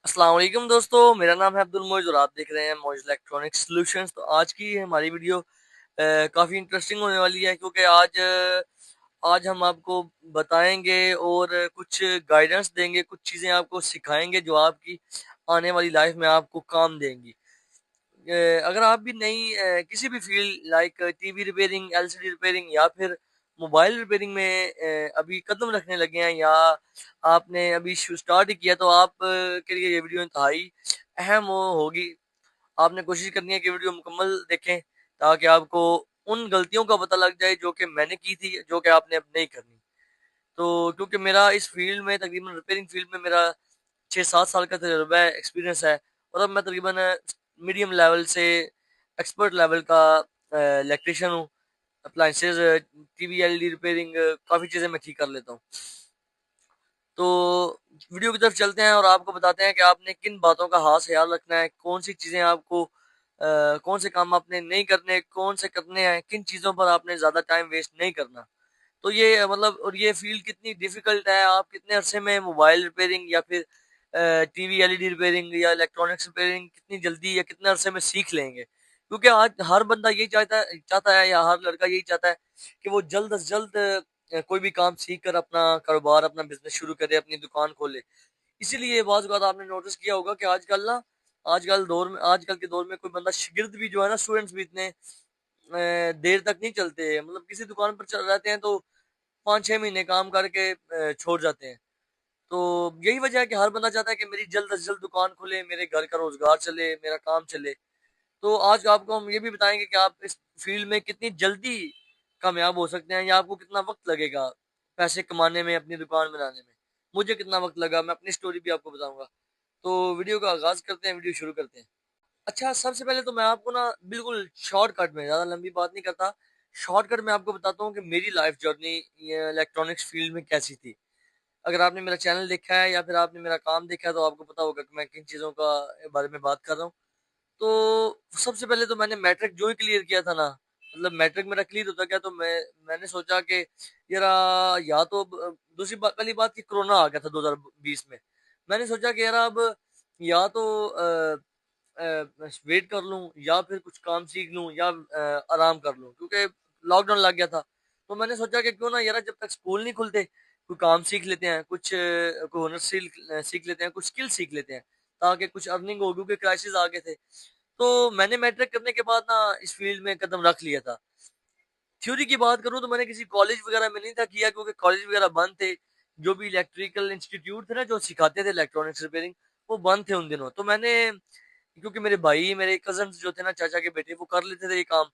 अस्सलाम वालेकुम दोस्तों, मेरा नाम है अब्दुल मोइज़ और आप देख रहे हैं मोइज़ इलेक्ट्रॉनिक सॉल्यूशंस। तो आज की हमारी वीडियो काफ़ी इंटरेस्टिंग होने वाली है क्योंकि आज हम आपको बताएंगे और कुछ गाइडेंस देंगे, कुछ चीज़ें आपको सिखाएंगे जो आपकी आने वाली लाइफ में आपको काम देंगी। अगर आप भी नई किसी भी field like TV repairing, LCD repairing या फिर मोबाइल रिपेयरिंग में अभी कदम रखने लगे हैं या आपने अभी स्टार्ट ही किया तो आप के लिए ये वीडियो इंतहाई अहम होगी। आपने कोशिश करनी है कि वीडियो मुकम्मल देखें ताकि आपको उन गलतियों का पता लग जाए जो कि मैंने की थी, जो कि आपने अब नहीं करनी। तो क्योंकि मेरा इस फील्ड में तकरीबन रिपेयरिंग फील्ड में मेरा 6-7 साल का तजुर्बा है, एक्सपीरियंस है और अब मैं तकरीबन मीडियम लेवल से एक्सपर्ट लेवल का इलेक्ट्रिशियन हूँ। अप्लायंसेज, टीवी, एलईडी रिपेयरिंग, काफ़ी चीज़ें मैं ठीक कर लेता हूँ। तो वीडियो की तरफ चलते हैं और आपको बताते हैं कि आपने किन बातों का खास ख्याल रखना है, कौन सी चीज़ें आपको कौन से काम आपने नहीं करने, कौन से करने हैं, किन चीज़ों पर आपने ज़्यादा टाइम वेस्ट नहीं करना। तो ये मतलब और ये फील्ड कितनी डिफिकल्ट है, आप कितने अरसे में मोबाइल रिपेयरिंग या फिर टीवी एलईडी रिपेयरिंग या इलेक्ट्रॉनिक्स रिपेयरिंग कितनी जल्दी या कितने अरसे में सीख लेंगे। क्योंकि आज हर बंदा यही चाहता है या हर लड़का यही चाहता है कि वो जल्द से जल्द कोई भी काम सीख कर अपना कारोबार, अपना बिजनेस शुरू करे, अपनी दुकान खोले। इसीलिए बाज़ औक़ात आपने नोटिस किया होगा कि आजकल के दौर में कोई बंदा शागिर्द भी जो है ना, स्टूडेंट्स भी इतने देर तक नहीं चलते। मतलब किसी दुकान पर चल रहते हैं तो 5-6 महीने काम करके छोड़ जाते हैं। तो यही वजह है कि हर बंदा चाहता है कि मेरी जल्द से जल्द दुकान खुले, मेरे घर का रोज़गार चले, मेरा काम चले। तो आज आपको हम ये भी बताएँगे कि आप इस फ़ील्ड में कितनी जल्दी कामयाब हो सकते हैं या आपको कितना वक़्त लगेगा पैसे कमाने में, अपनी दुकान बनाने में। मुझे कितना वक़्त लगा, मैं अपनी स्टोरी भी आपको बताऊँगा। तो वीडियो का आगाज़ करते हैं, वीडियो शुरू करते हैं। अच्छा, सबसे पहले तो मैं आपको ना बिल्कुल शॉर्टकट में, ज़्यादा लंबी बात नहीं करता, शॉर्टकट में आपको बताता हूँ कि मेरी लाइफ़ जर्नी ये इलेक्ट्रॉनिक्स फ़ील्ड में कैसी थी। अगर आपने मेरा चैनल देखा है या फिर आपने मेरा काम देखा है तो आपको पता होगा कि मैं किन चीज़ों का बारे में बात कर रहा हूँ। तो सबसे पहले तो मैंने मैट्रिक जो ही क्लियर किया था ना, मतलब मैट्रिक मेरा क्लियर होता गया तो मैंने सोचा कि यार या तो दूसरी बात, पहली बात कि कोरोना आ गया था 2020 में। मैंने सोचा कि यार अब या तो वेट कर लूँ या फिर कुछ काम सीख लूँ या आराम कर लूँ क्योंकि लॉकडाउन लग गया था। तो मैंने सोचा कि क्यों ना यार जब तक स्कूल नहीं खुलते कोई काम सीख लेते हैं, कोई हुनर सीख लेते हैं, कुछ स्किल सीख लेते हैं ताकि कुछ अर्निंग हो, क्योंकि क्राइसिस आ गए थे। तो मैंने मैट्रिक करने के बाद ना इस फील्ड में कदम रख लिया था। थ्योरी की बात करूँ तो मैंने किसी कॉलेज वगैरह में नहीं था किया क्योंकि कॉलेज वगैरह बंद थे। जो भी इलेक्ट्रिकल इंस्टीट्यूट थे ना जो सिखाते थे इलेक्ट्रॉनिक्स रिपेयरिंग, वो बंद थे उन दिनों। तो मैंने, क्योंकि मेरे भाई, मेरे कज़िन्स जो थे ना, चाचा के बेटे, वो कर लेते थे ये काम।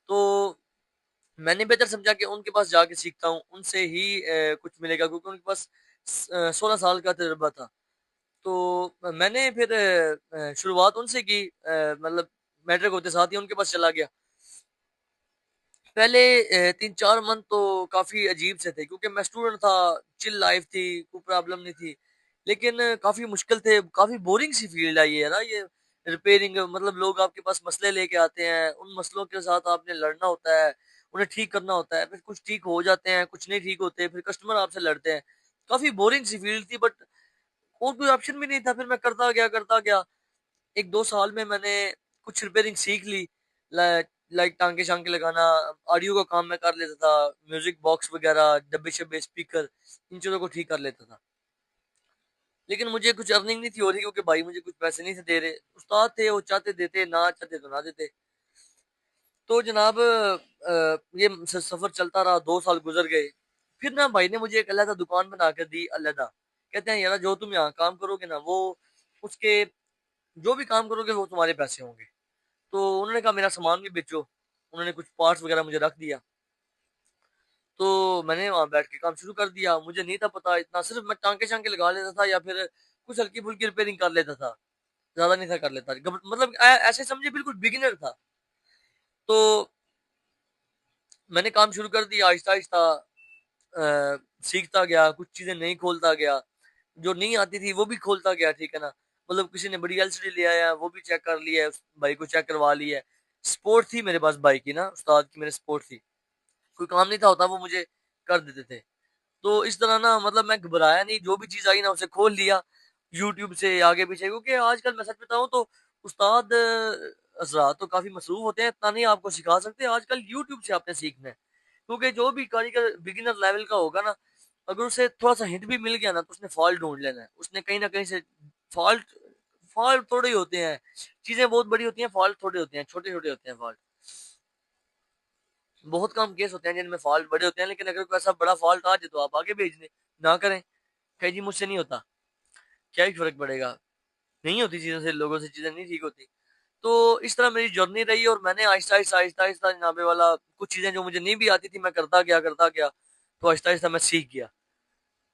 तो मैंने बेहतर समझा कि उनके पास जाके सीखता हूँ, उनसे ही कुछ मिलेगा क्योंकि उनके पास 16 साल का तजुर्बा था। तो मैंने फिर शुरुआत उनसे की, मतलब मैट्रिक होते साथ ही उनके पास चला गया। पहले 3-4 मंथ तो काफ़ी अजीब से थे क्योंकि मैं स्टूडेंट था, चिल लाइफ़ थी, कोई प्रॉब्लम नहीं थी। लेकिन काफ़ी मुश्किल थे, काफ़ी बोरिंग सी फ़ील्ड है ये ना, ये रिपेयरिंग। मतलब लोग आपके पास मसले लेके आते हैं, उन मसलों के साथ आपने लड़ना होता है, उन्हें ठीक करना होता है, फिर कुछ ठीक हो जाते हैं, कुछ नहीं ठीक होते, फिर कस्टमर आपसे लड़ते हैं। काफ़ी बोरिंग सी फ़ील्ड थी बट और कोई ऑप्शन भी नहीं था, फिर मैं करता गया। 1-2 साल में मैंने कुछ रिपेयरिंग सीख ली। लाइक लाइक टाँगे-शाँगे लगाना, ऑडियो का काम मैं कर लेता था, म्यूज़िक बॉक्स वगैरह, डब्बे-शब्बे, स्पीकर, इन चीज़ों को ठीक कर लेता था। लेकिन मुझे कुछ अर्निंग नहीं थी हो रही क्योंकि भाई मुझे कुछ पैसे नहीं थे दे रहे। उस्ताद थे, वो चाहते देते, ना चाहते तो ना देते। तो जनाब ये सफ़र चलता रहा, 2 साल गुज़र गए। फिर ना भाई ने मुझे एक अलहदा दुकान बना के दी, अलहदा। कहते हैं यार जो तुम यहाँ काम करोगे ना, वो उसके जो भी काम करोगे वो तुम्हारे पैसे होंगे। तो उन्होंने कहा मेरा सामान भी बेचो। उन्होंने कुछ पार्ट्स वगैरह मुझे रख दिया। तो मैंने वहाँ बैठ के काम शुरू कर दिया। मुझे नहीं था पता इतना, सिर्फ़ मैं टाँके-शाँके लगा लेता था या फिर कुछ हल्की-फुल्की रिपेयरिंग कर लेता था। ज़्यादा नहीं था कर लेता। मतलब ऐसे समझिए बिल्कुल बिगिनर था। तो मैंने काम शुरू कर दिया आहिस्ता-आहिस्ता, सीखता गया, कुछ चीज़ें नहीं खोलता गया। जो नहीं आती थी वो भी खोलता गया, ठीक है ना? मतलब किसी ने बड़ी एलसीडी ले आया, वो भी चेक कर लिया है, उस भाई को चेक करवा लिया है। सपोर्ट थी मेरे पास भाई की ना, उस्ताद की मेरे सपोर्ट थी। कोई काम नहीं था होता वो मुझे कर देते थे। तो इस तरह ना मतलब मैं घबराया नहीं, जो भी चीज़ आई ना उसे खोल लिया यूट्यूब से आगे पीछे, क्योंकि आजकल मैं सच बताऊं तो उस्ताद हजरात तो काफी मसरूफ होते हैं, इतना नहीं आपको सिखा सकते। आजकल यूट्यूब से आपने सीखना है, क्योंकि जो भी कारीगर बिगिनर लेवल का होगा ना, अगर उसे थोड़ा सा हिंट भी मिल गया ना, तो उसने फॉल्ट ढूंढ लेना है। उसने कहीं ना कहीं से फॉल्ट फॉल्ट थोड़े ही होते हैं, चीजें बहुत बड़ी होती हैं, फॉल्ट थोड़े होते हैं, छोटे छोटे होते हैं फॉल्ट। बहुत कम केस होते हैं जिनमें फॉल्ट बड़े होते हैं, लेकिन अगर कोई ऐसा बड़ा फॉल्ट आ जाए तो आप आगे भेज दें, ना करें, कहीं जी मुझसे नहीं होता, क्या ही फर्क पड़ेगा। नहीं होती चीजों से, लोगों से चीजें नहीं ठीक होती। तो इस तरह मेरी जर्नी रही, और मैंने आहिस्ता आहिस्ता आहिस्ता आहिस्ता जनाबे वाला कुछ चीजें जो मुझे नहीं भी आती थी मैं करता गया, तो आहिस्ता आहिस्ता मैं सीख गया।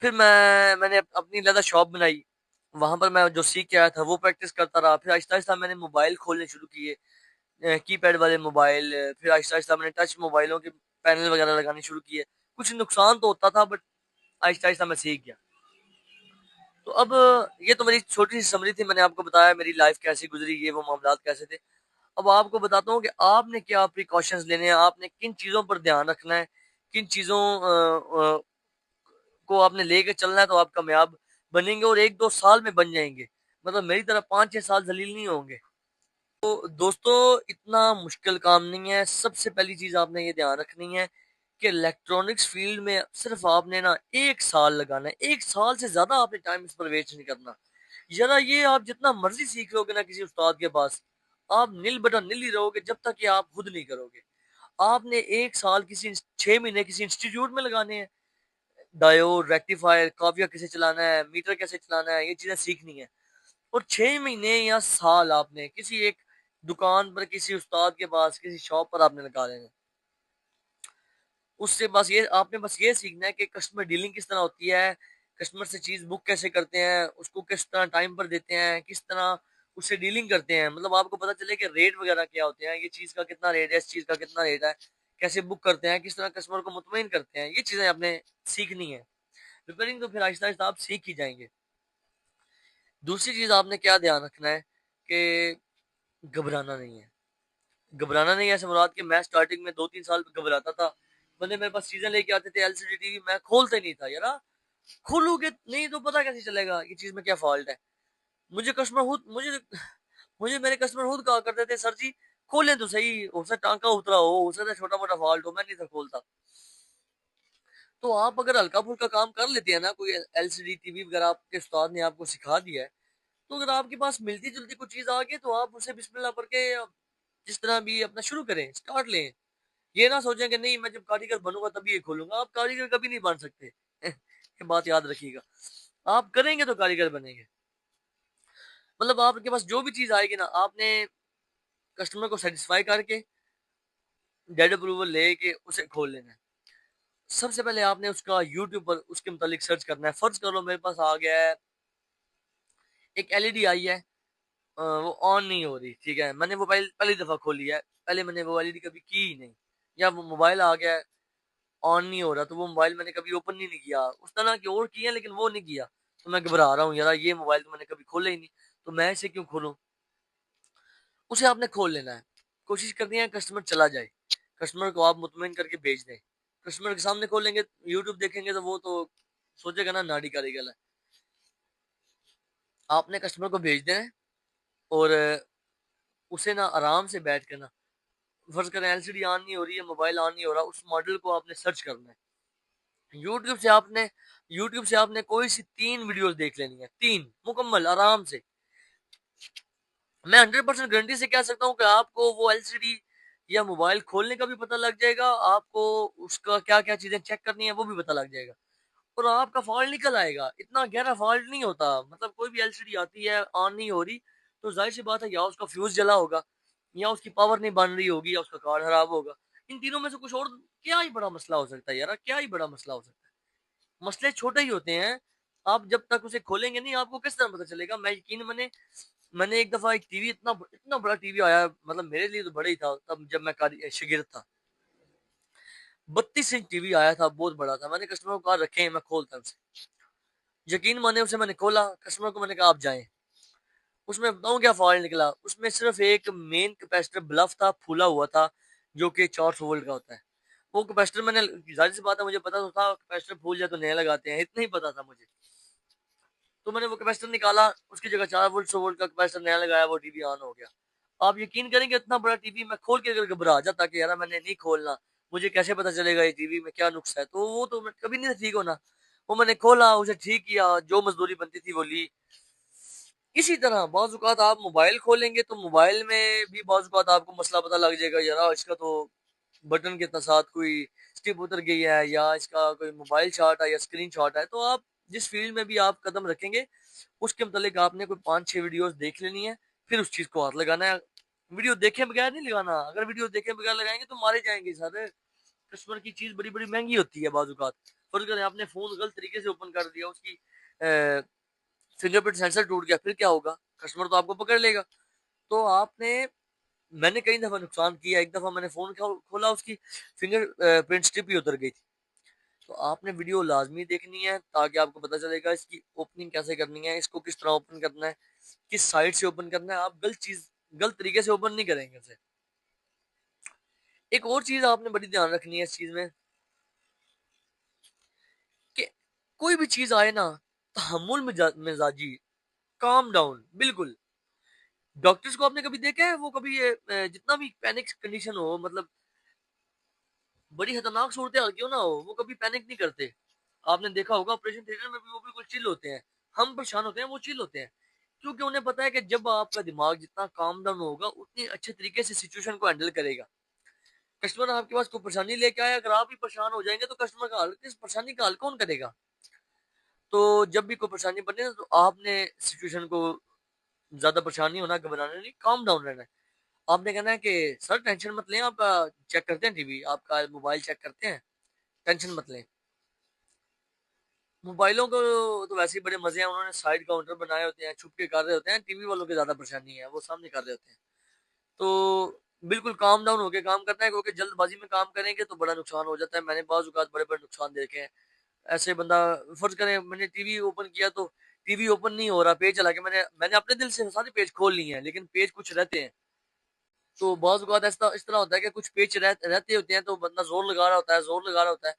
फिर मैंने अपनी लदा शॉप बनाई, वहां पर मैं जो सीख के आया था वो प्रैक्टिस करता रहा। फिर आहिस्ता आहिस्ता मैंने मोबाइल खोलने शुरू किए, कीपैड वाले मोबाइल। फिर आहिस्ता आहिस्ता मैंने टच मोबाइलों के पैनल वगैरह लगाने शुरू किए। कुछ नुकसान तो होता था, बट आहिस्ता आहिस्ता मैं सीख गया। तो अब ये तो मेरी छोटी सी समरी थी, मैंने आपको बताया मेरी लाइफ कैसी गुजरी, ये वो मामलात कैसे थे। अब आपको बताता हूँ कि आपने क्या प्रिकॉशंस लेने हैं, आपने किन चीजों पर ध्यान रखना है, किन चीजों को आपने लेके चलना है, तो आप कामयाब बनेंगे और एक दो साल में बन जाएंगे। मतलब मेरी तरह 5-6 साल जलील नहीं होंगे। तो दोस्तों, इतना मुश्किल काम नहीं है। सबसे पहली चीज आपने ये ध्यान रखनी है कि इलेक्ट्रॉनिक्स फील्ड में सिर्फ आपने ना 1 साल लगाना है। 1 साल से ज्यादा आपने टाइम इस पर वेस्ट नहीं करना। जरा ये आप जितना मर्जी सीख लोगे ना किसी उस्ताद के पास, आप नील बटा नील ही रहोगे जब तक कि आप खुद नहीं करोगे। आपने 1 साल किसी 6 महीने किसी इंस्टीट्यूट में लगाने हैं। डायोड, रेक्टिफायर, काफिया कैसे चलाना है, मीटर कैसे चलाना है, ये चीजें सीखनी है। और 6 महीने या साल आपने किसी एक दुकान पर, किसी उस्ताद के पास, किसी शॉप पर आपने लगा लेना है। उससे बस ये आपने बस ये सीखना है कि कस्टमर डीलिंग किस तरह होती है, कस्टमर से चीज बुक कैसे करते हैं, उसको किस तरह टाइम पर देते हैं, किस तरह उससे डीलिंग करते हैं। मतलब आपको पता चले कि रेट वगैरह क्या होते हैं, ये चीज का कितना रेट है, इस चीज का कितना रेट है, कैसे बुक करते हैं, किस तरह कस्टमर को मुतमईन करते हैं, ये चीजें आपने सीखनी है। रिपेयरिंग तो फिर आहिस्ता आहिस्ता आप सीख ही जाएंगे। दूसरी चीज आपने क्या ध्यान रखना है कि घबराना नहीं है। घबराना नहीं है ऐसे मुराद कि मैं स्टार्टिंग में 2-3 साल घबराता था। बंदे मेरे पास चीजें लेके आते थे, एलसीडी टीवी, मैं खोलता ही नहीं था यार। खोलूगे नहीं तो पता कैसे चलेगा ये चीज में क्या फॉल्ट है। मुझे कस्टमर खुद मुझे मुझे मेरे कस्टमर खुद कहा करते थे, सर जी खोलें तो सही, हो सकता टांका उतरा हो सकता है छोटा मोटा फॉल्ट हो, मैं नहीं था खोलता। तो आप अगर हल्का फुल्का काम कर लेते हैं ना, कोई एलसीडी टीवी वगैरह आपके उस्ताद ने आपको सिखा दिया है, तो अगर आपके पास मिलती जुलती कुछ चीज आ गई तो आप उसे बिस्मिल्लाह पढ़ के जिस तरह भी अपना शुरू करें, स्टार्ट लें। ये ना सोचें कि नहीं मैं जब कारीगर बनूंगा तभी ये खोलूंगा, आप कारीगर कभी नहीं बन सकते। ये बात याद रखिएगा, आप करेंगे तो कारीगर बनेंगे। मतलब आपके पास जो भी चीज आएगी ना, आपने कस्टमर को सेटिस्फाई करके डेड अप्रूवल लेके उसे खोल लेना है। सबसे पहले आपने उसका यूट्यूब पर उसके मुतालिक सर्च करना है। फर्ज करो मेरे पास आ गया है एक एलईडी आई है, वो ऑन नहीं हो रही, ठीक है, मैंने मोबाइल पहली दफा खोली है, पहले मैंने वो एलईडी कभी की ही नहीं, या वो मोबाइल आ गया है ऑन नहीं हो रहा, तो वो मोबाइल मैंने कभी ओपन ही नहीं किया। उस तरह की और किया लेकिन वो नहीं किया। तो मैं घबरा रहा हूँ यार, ये मोबाइल तो मैंने कभी खोला ही नहीं, तो मैं इसे क्यों खोलूं। उसे आपने खोल लेना है। कोशिश करनी है कस्टमर चला जाए, कस्टमर को आप मुतमिन करके भेज दें। कस्टमर के सामने खोलेंगे, यूट्यूब देखेंगे तो वो तो सोचेगा ना नाड़ी कारीगर है। आपने कस्टमर को भेज देना है, और उसे ना आराम से बैठ के ना, फर्ज करें एलसीडी ऑन नहीं हो रही है, मोबाइल ऑन नहीं हो रहा, उस मॉडल को आपने सर्च करना है। यूट्यूब से आपने यूट्यूब से आपने कोई सी 3 वीडियोस देख लेनी है, 3 मुकम्मल आराम से। मैं 100% गारंटी से कह सकता हूँ कि आपको वो एलसीडी या मोबाइल खोलने का भी पता लग जाएगा, आपको उसका क्या क्या चीजें चेक करनी है वो भी पता लग जाएगा, और आपका फॉल्ट निकल आएगा। इतना गहरा फॉल्ट नहीं होता। मतलब कोई भी एलसीडी आती है ऑन नहीं हो रही, तो जाहिर सी बात है या उसका फ्यूज जला होगा, या उसकी पावर नहीं बन रही होगी, या उसका कार्ड खराब होगा। इन तीनों में से कुछ और क्या ही बड़ा मसला हो सकता है यार, क्या ही बड़ा मसला हो सकता है। मसले छोटे ही होते हैं। आप जब तक उसे खोलेंगे नहीं, आपको किस तरह पता चलेगा। मैं यकीन मैंने मैंने एक दफा एक टीवी, इतना इतना बड़ा टीवी आया, मतलब मेरे लिए तो बड़ा ही था तब जब मैं शागिर्द था। 32 इंच टीवी आया था, बहुत बड़ा था। मैंने कस्टमर को कहा रखे, मैं खोलता हूँ उसे। यकीन माने उसे मैंने खोला, कस्टमर को मैंने कहा आप जाएं। उसमें बताऊं क्या फॉल्ट निकला। उसमें सिर्फ एक मेन कैपेसिटर ब्लफ था, फूला हुआ था, जो कि 400 वोल्ट का होता है। वो कैपेसिटर मैंने, जाहिर सी बात है मुझे पता तो था कैपेसिटर फूल जाए तो नया लगाते हैं, इतना ही पता था मुझे। तो मैंने वो कैपेसिटर निकाला, उसकी जगह 4 वोल्ट 100 वोल्ट का कैपेसिटर नया लगाया, वो टीवी ऑन हो गया। आप यकीन करेंगे इतना बड़ा टीवी मैं खोल के अगर घबरा जाता कि यार मैंने नहीं खोलना, मुझे कैसे पता चलेगा ये टीवी में क्या नुक्स है, तो वो तो कभी नहीं ठीक होना। वो मैंने खोला, उसे ठीक किया, जो मजदूरी बनती थी वो ली। इसी तरह बाज़ औक़ात आप मोबाइल खोलेंगे तो मोबाइल में भी बाज़ औक़ात आपको मसला पता लग जाएगा, यार इसका तो बटन के साथ कोई स्टिप उतर गई है, या इसका कोई मोबाइल शॉट है या स्क्रीन शॉट है। तो आप जिस फील्ड में भी आप कदम रखेंगे, उसके मुतालिक आपने कोई 5-6 वीडियोस देख लेनी है, फिर उस चीज़ को हाथ लगाना है। वीडियो देखे बगैर नहीं लगाना, अगर वीडियो देखे बगैर लगाएंगे तो मारे जाएंगे सर। कस्टमर की चीज़ बड़ी बड़ी महंगी होती है बाज़ औक़ात। फर्ज़ करें आपने फ़ोन गलत तरीके से ओपन कर दिया, उसकी फिंगरप्रिंट सेंसर टूट गया, फिर क्या होगा? कस्टमर तो आपको पकड़ लेगा। तो आपने मैंने कई दफ़ा नुकसान किया, एक दफ़ा मैंने फ़ोन खोला, उसकी फिंगर प्रिंट स्ट्रिप ही उतर गई थी। तो आपने वीडियो लाज़मी देखनी है ताकि आपको पता चलेगा इसकी ओपनिंग कैसे करनी है, इसको किस तरह ओपन करना है, किस साइड से ओपन करना है। आप गलत तरीके से ओपन नहीं करेंगे उसे। एक और चीज़ आपने बड़ी ध्यान रखनी है इस चीज़ में कि कोई भी चीज़ आए ना, तहम्मुल मिज़ाजी, काम डाउन, बिल्कुल। डॉक्टर्स को आपने कभी देखा है, वो कभी ये जितना भी पैनिक कंडीशन हो, मतलब बड़ी खतरनाक सूरत हाल क्यों ना हो, वो कभी पैनिक नहीं करते। आपने देखा होगा ऑपरेशन थिएटर में भी वो बिल्कुल चिल होते हैं। हम परेशान होते हैं, वो चिल होते हैं। क्योंकि उन्हें पता है कि जब आपका दिमाग जितना काम डाउन होगा, उतनी अच्छे तरीके से सिचुएशन को हैंडल करेगा। कस्टमर आपके पास कोई परेशानी लेके आया, अगर आप ही परेशान हो जाएंगे तो कस्टमर का हल, इस परेशानी का हल कौन करेगा? तो जब भी कोई परेशानी बने ना, तो आपने सिचुएशन को ज्यादा परेशान नहीं होना, घबराना नहीं, काम डाउन रहना है। आपने कहना है कि सर टेंशन मत लें, आप चेक करते हैं टीवी, आपका मोबाइल चेक करते हैं, टेंशन मत लें। मोबाइलों को तो वैसे ही बड़े मजे हैं, उन्होंने साइड काउंटर बनाए होते हैं, छुप के कर रहे होते हैं। टीवी वालों की ज्यादा परेशानी है, वो सामने कर रहे होते हैं। तो बिल्कुल काम डाउन होके काम करना है, क्योंकि जल्दबाजी में काम करेंगे तो बड़ा नुकसान हो जाता है। मैंने बाज़ औक़ात बड़े बड़े नुकसान देखे हैं। ऐसे बंदा, फर्ज करें मैंने टीवी ओपन किया तो टीवी ओपन नहीं हो रहा, पेज चला के मैंने मैंने अपने दिल से सारे पेज खोल लिए हैं, लेकिन पेज कुछ रहते हैं। तो बाज़ औक़ात ऐसा इस तरह होता है कि कुछ पेज रहते होते हैं, तो बंदा जोर लगा रहा होता है, जोर लगा रहा होता है,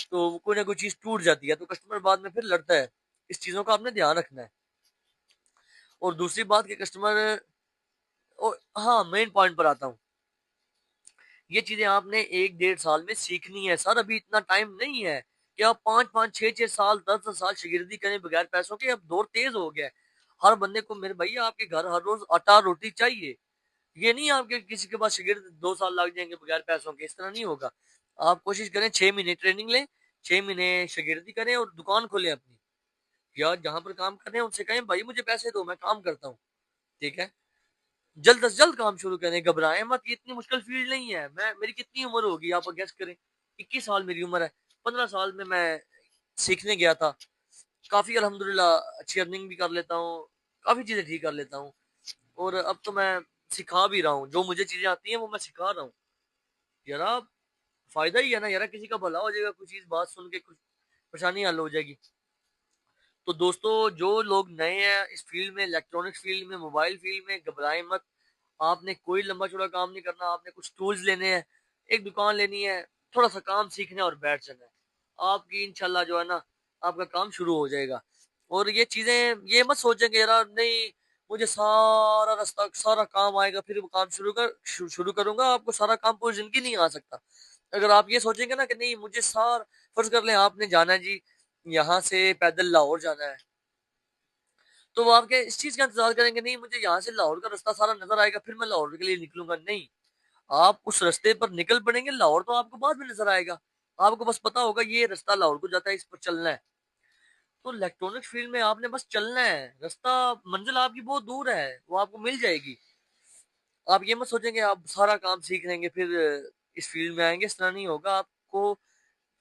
तो कोई ना कोई चीज़ टूट जाती है, तो कस्टमर बाद में फिर लड़ता है। इस चीज़ों का आपने ध्यान रखना है। और दूसरी बात कि कस्टमर, हाँ, मेन पॉइंट पर आता हूँ। ये चीज़ें आपने 1 डेढ़ साल में सीखनी है सर, अभी इतना टाइम नहीं है कि आप 5-5 6-6 साल 10-10 साल शागिर्दी करें बगैर पैसों के। अब दौर तेज़ हो गया है। हर बंदे को, मेरे भैया आपके घर हर रोज़ आटा रोटी चाहिए। ये नहीं आपके किसी के पास शागिर्द 2 साल लग जाएँगे बगैर पैसों के, इस तरह नहीं होगा। आप कोशिश करें 6 महीने ट्रेनिंग लें, 6 महीने शागिर्दी करें और दुकान खोलें अपनी। या जहाँ पर काम कर रहे हैं उनसे कहें भाई मुझे पैसे दो, मैं काम करता हूँ, ठीक है? जल्द से जल्द काम शुरू करें, घबराएं मत, ये इतनी मुश्किल फील्ड नहीं है। मेरी कितनी उम्र होगी आप गेस करें? 21 साल मेरी उम्र है। 15 साल में मैं सीखने गया था। काफ़ी अल्हम्दुलिल्लाह अच्छी अर्निंग भी कर लेता हूँ, काफ़ी चीज़ें ठीक कर लेता हूँ, और अब तो मैं सिखा भी रहा हूँ। जो मुझे चीज़ें आती हैं वो मैं सिखा रहा हूँ। यारा फ़ायदा ही है ना यारा, किसी का भला हो जाएगा, कुछ चीज़ बात सुन के कुछ परेशानी हल हो जाएगी। तो दोस्तों, जो लोग नए हैं इस फील्ड में, इलेक्ट्रॉनिक्स फील्ड में, मोबाइल फील्ड में, घबराएं मत। आपने कोई लंबा चौड़ा काम नहीं करना, आपने कुछ टूल्स लेने हैं, एक दुकान लेनी है, थोड़ा सा काम सीखना है और बैठ जाना है। आपकी इंशाल्लाह जो है ना, आपका काम शुरू हो जाएगा। और ये चीजें ये मत सोचेंगे यार नहीं, मुझे सारा रास्ता सारा काम आएगा फिर वो काम शुरू करूंगा। आपको सारा काम पूरी जिंदगी नहीं आ सकता। अगर आप ये सोचेंगे ना कि नहीं मुझे फर्ज कर लें आपने जाना है जी, यहाँ से पैदल लाहौर जाना है, तो वो आपके इस चीज का इंतजार करेंगे, नहीं मुझे यहाँ से लाहौर का रास्ता सारा नजर आएगा फिर मैं लाहौर के लिए निकलूंगा, नहीं। आप उस रास्ते पर निकल पड़ेंगे, लाहौर तो आपको बाद में नजर आएगा। आपको बस पता होगा ये रास्ता लाहौर को जाता है, इस पर चलना है। तो इलेक्ट्रॉनिक्स फील्ड में आपने बस चलना है, रास्ता, मंजिल आपकी बहुत दूर है, वो आपको मिल जाएगी। आप ये मत सोचेंगे आप सारा काम सीख लेंगे फिर इस फील्ड में आएंगे, इस तरह नहीं होगा। आपको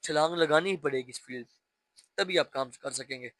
छलांग लगानी ही पड़ेगी इस फील्ड, तभी आप काम कर सकेंगे।